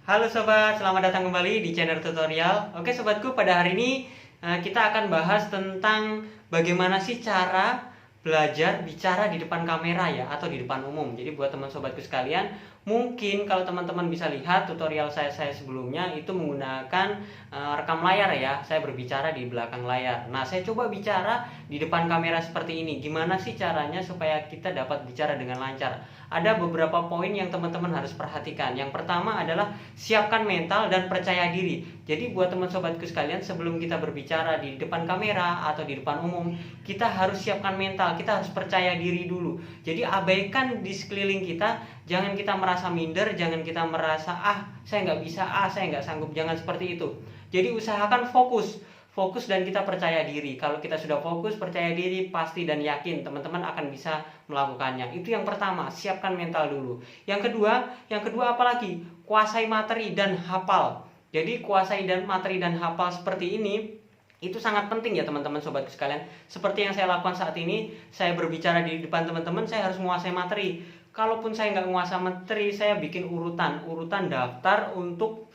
Halo sobat, selamat datang kembali di channel tutorial. Oke sobatku, pada hari ini kita akan bahas tentang bagaimana sih cara belajar bicara di depan kamera ya, atau di depan umum. Jadi buat teman sobatku sekalian, mungkin kalau teman-teman bisa lihat tutorial saya sebelumnya itu menggunakan rekam layar ya. Saya berbicara di belakang layar. Nah, saya coba bicara di depan kamera seperti ini. Gimana sih caranya supaya kita dapat bicara dengan lancar? Ada beberapa poin yang teman-teman harus perhatikan. Yang pertama adalah siapkan mental dan percaya diri. Jadi buat teman sobatku sekalian, sebelum kita berbicara di depan kamera atau di depan umum, kita harus siapkan mental, kita harus percaya diri dulu. Jadi abaikan di sekeliling kita, jangan kita merasa minder, jangan kita merasa saya nggak bisa, saya nggak sanggup, jangan seperti itu. Jadi usahakan fokus dan kita percaya diri. Kalau kita sudah fokus, percaya diri, pasti dan yakin teman-teman akan bisa melakukannya. Itu yang pertama, siapkan mental dulu. Yang kedua apalagi? Kuasai materi dan hafal. Jadi kuasai dan materi dan hafal seperti ini itu sangat penting ya teman-teman sobatku sekalian. Seperti yang saya lakukan saat ini, saya berbicara di depan teman-teman, saya harus menguasai materi. Kalaupun saya nggak menguasai materi, saya bikin urutan daftar untuk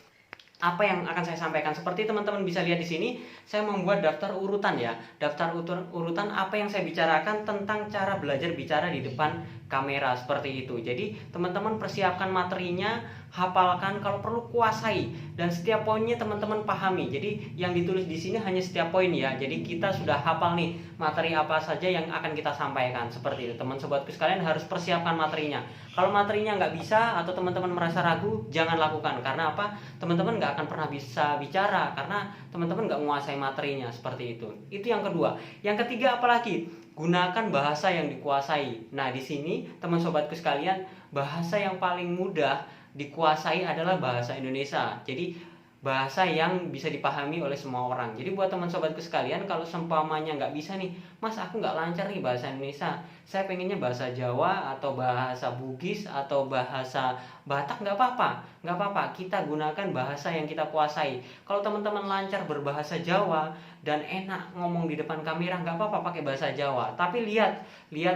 apa yang akan saya sampaikan. Seperti teman-teman bisa lihat di sini, saya membuat daftar urutan ya. Daftar urutan apa yang saya bicarakan tentang cara belajar bicara di depan kamera seperti itu. Jadi teman-teman persiapkan materinya, hafalkan, kalau perlu kuasai, dan setiap poinnya teman-teman pahami. Jadi yang ditulis di sini hanya setiap poin ya. Jadi kita sudah hafal nih materi apa saja yang akan kita sampaikan seperti itu. Teman sobatku sekalian harus persiapkan materinya. Kalau materinya nggak bisa atau teman-teman merasa ragu, jangan lakukan. Karena apa? Teman-teman nggak akan pernah bisa bicara karena teman-teman nggak menguasai materinya seperti itu. Itu yang kedua. Yang ketiga apalagi? Gunakan bahasa yang dikuasai. Nah, di sini teman sobatku sekalian, bahasa yang paling mudah dikuasai adalah bahasa Indonesia. Jadi bahasa yang bisa dipahami oleh semua orang. Jadi buat teman sobatku sekalian, kalau seumpamanya nggak bisa nih, Mas aku nggak lancar nih bahasa Indonesia, saya pengennya bahasa Jawa atau bahasa Bugis atau bahasa Batak, nggak apa-apa, kita gunakan bahasa yang kita kuasai. Kalau teman-teman lancar berbahasa Jawa dan enak ngomong di depan kamera, nggak apa-apa pakai bahasa Jawa. Tapi lihat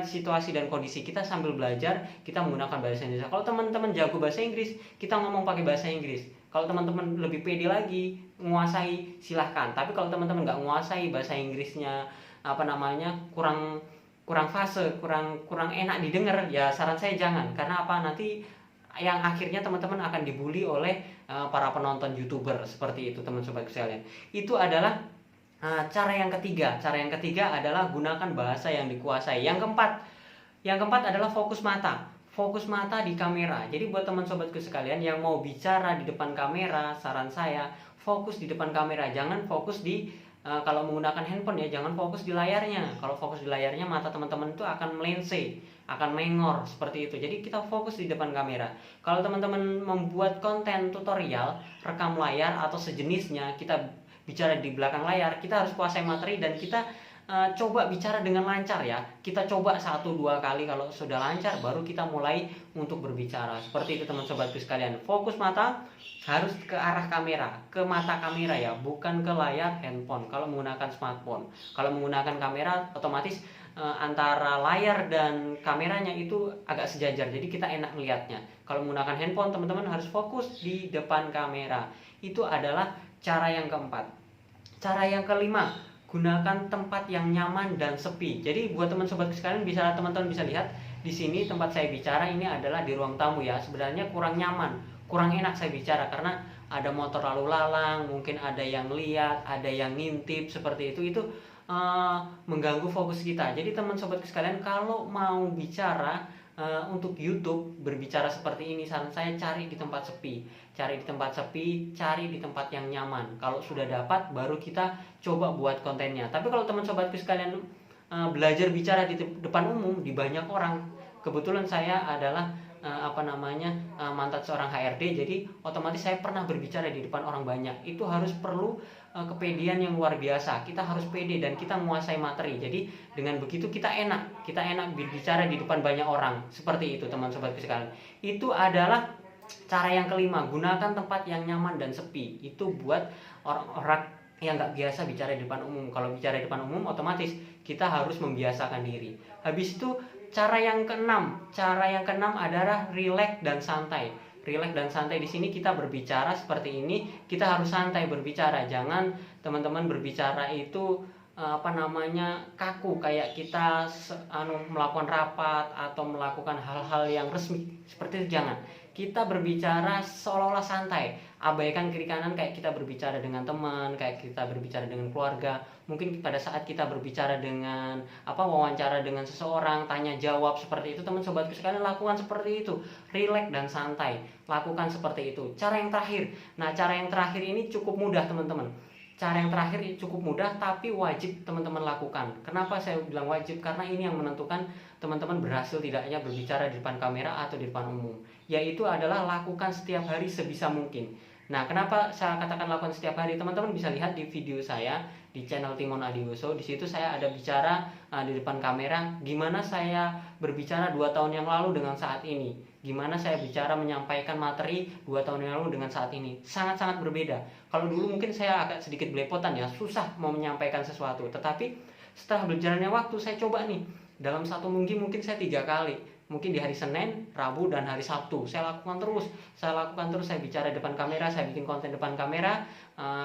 situasi dan kondisi kita sambil belajar, kita menggunakan bahasa Indonesia. Kalau teman-teman jago bahasa Inggris, kita ngomong pakai bahasa Inggris. Kalau teman-teman lebih pede lagi menguasai, silahkan. Tapi kalau teman-teman nggak menguasai bahasa Inggrisnya, kurang fase, kurang enak didengar, ya saran saya jangan. Karena apa? Nanti yang akhirnya teman-teman akan dibully oleh para penonton YouTuber seperti itu teman sobat sekalian. Itu adalah cara yang ketiga. Cara yang ketiga adalah gunakan bahasa yang dikuasai. Yang keempat adalah fokus mata. Fokus mata di kamera. Jadi buat teman sobatku sekalian yang mau bicara di depan kamera, saran saya fokus di depan kamera. Jangan fokus di kalau menggunakan handphone ya, jangan fokus di layarnya. Kalau fokus di layarnya, mata teman-teman itu akan melense, akan mengor seperti itu. Jadi kita fokus di depan kamera. Kalau teman-teman membuat konten tutorial, rekam layar atau sejenisnya, kita bicara di belakang layar, kita harus kuasai materi dan kita coba bicara dengan lancar ya. Kita coba 1-2 kali, kalau sudah lancar baru kita mulai untuk berbicara. Seperti itu teman sobatku sekalian. Fokus mata harus ke arah kamera, ke mata kamera ya, bukan ke layar handphone kalau menggunakan smartphone. Kalau menggunakan kamera otomatis antara layar dan kameranya itu agak sejajar, jadi kita enak melihatnya. Kalau menggunakan handphone, teman-teman harus fokus di depan kamera. Itu adalah cara yang keempat. Cara yang kelima, gunakan tempat yang nyaman dan sepi. Jadi buat teman sobat sekalian, teman-teman bisa lihat di sini tempat saya bicara ini adalah di ruang tamu ya. Sebenarnya kurang nyaman, kurang enak saya bicara karena ada motor lalu lalang, mungkin ada yang lihat, ada yang ngintip seperti itu. Itu mengganggu fokus kita. Jadi teman sobat sekalian, kalau mau bicara untuk YouTube berbicara seperti ini, saran saya cari di tempat sepi, cari di tempat yang nyaman. Kalau sudah dapat, baru kita coba buat kontennya. Tapi kalau teman sobatku sekalian belajar bicara di depan umum, di banyak orang, kebetulan saya adalah mantan seorang HRD, jadi otomatis saya pernah berbicara di depan orang banyak. Itu harus perlu kepedean yang luar biasa. Kita harus pede dan kita menguasai materi. Jadi dengan begitu kita enak berbicara di depan banyak orang. Seperti itu teman sobat sekalian. Itu adalah cara yang kelima, gunakan tempat yang nyaman dan sepi. Itu buat orang-orang yang nggak biasa bicara di depan umum. Kalau bicara di depan umum, otomatis kita harus membiasakan diri. Habis itu cara yang keenam adalah relax dan santai. Rileks dan santai di sini kita berbicara seperti ini, kita harus santai berbicara. Jangan teman-teman berbicara itu kaku, kayak kita melakukan rapat atau melakukan hal-hal yang resmi seperti itu. Jangan, kita berbicara seolah-olah santai, abaikan kiri kanan, kayak kita berbicara dengan teman, kayak kita berbicara dengan keluarga. Mungkin pada saat kita berbicara dengan wawancara dengan seseorang, tanya jawab seperti itu, teman sobatku sekalian, lakukan seperti itu, rileks dan santai, lakukan seperti itu. Cara yang terakhir ini cukup mudah teman-teman. Cara yang terakhir cukup mudah tapi wajib teman-teman lakukan. Kenapa saya bilang wajib? Karena ini yang menentukan teman-teman berhasil tidaknya berbicara di depan kamera atau di depan umum. Yaitu adalah lakukan setiap hari sebisa mungkin. Nah, kenapa saya katakan lakukan setiap hari? Teman-teman bisa lihat di video saya di channel Timon Adiwoso. Di situ saya ada bicara di depan kamera gimana saya berbicara 2 tahun yang lalu dengan saat ini. Gimana saya bicara menyampaikan materi 2 tahun yang lalu dengan saat ini. Sangat-sangat berbeda. Kalau dulu mungkin saya agak sedikit belepotan ya, susah mau menyampaikan sesuatu. Tetapi setelah berjalannya waktu, saya coba nih. Dalam satu minggu mungkin saya 3 kali. Mungkin di hari Senin, Rabu, dan hari Sabtu. Saya lakukan terus, saya bicara depan kamera, saya bikin konten depan kamera.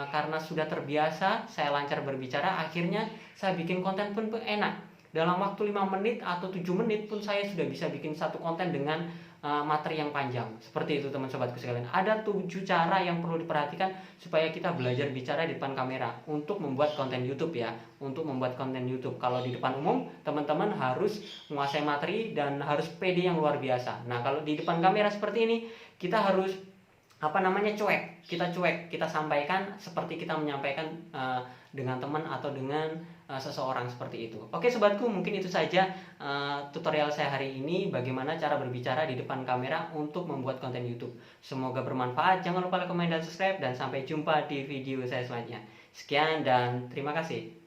Karena sudah terbiasa, saya lancar berbicara, akhirnya saya bikin konten pun enak. Dalam waktu 5 menit atau 7 menit pun saya sudah bisa bikin satu konten dengan materi yang panjang. Seperti itu teman sobatku sekalian. Ada 7 cara yang perlu diperhatikan supaya kita belajar bicara di depan kamera untuk membuat konten YouTube ya. Untuk membuat konten YouTube. Kalau di depan umum, teman-teman harus menguasai materi dan harus pede yang luar biasa. Nah, kalau di depan kamera seperti ini, kita harus cuek. Kita sampaikan seperti kita menyampaikan dengan teman atau dengan seseorang seperti itu. Oke sobatku, mungkin itu saja tutorial saya hari ini, bagaimana cara berbicara di depan kamera untuk membuat konten YouTube. Semoga bermanfaat. Jangan lupa like, komen, dan subscribe, dan sampai jumpa di video saya selanjutnya. Sekian dan terima kasih.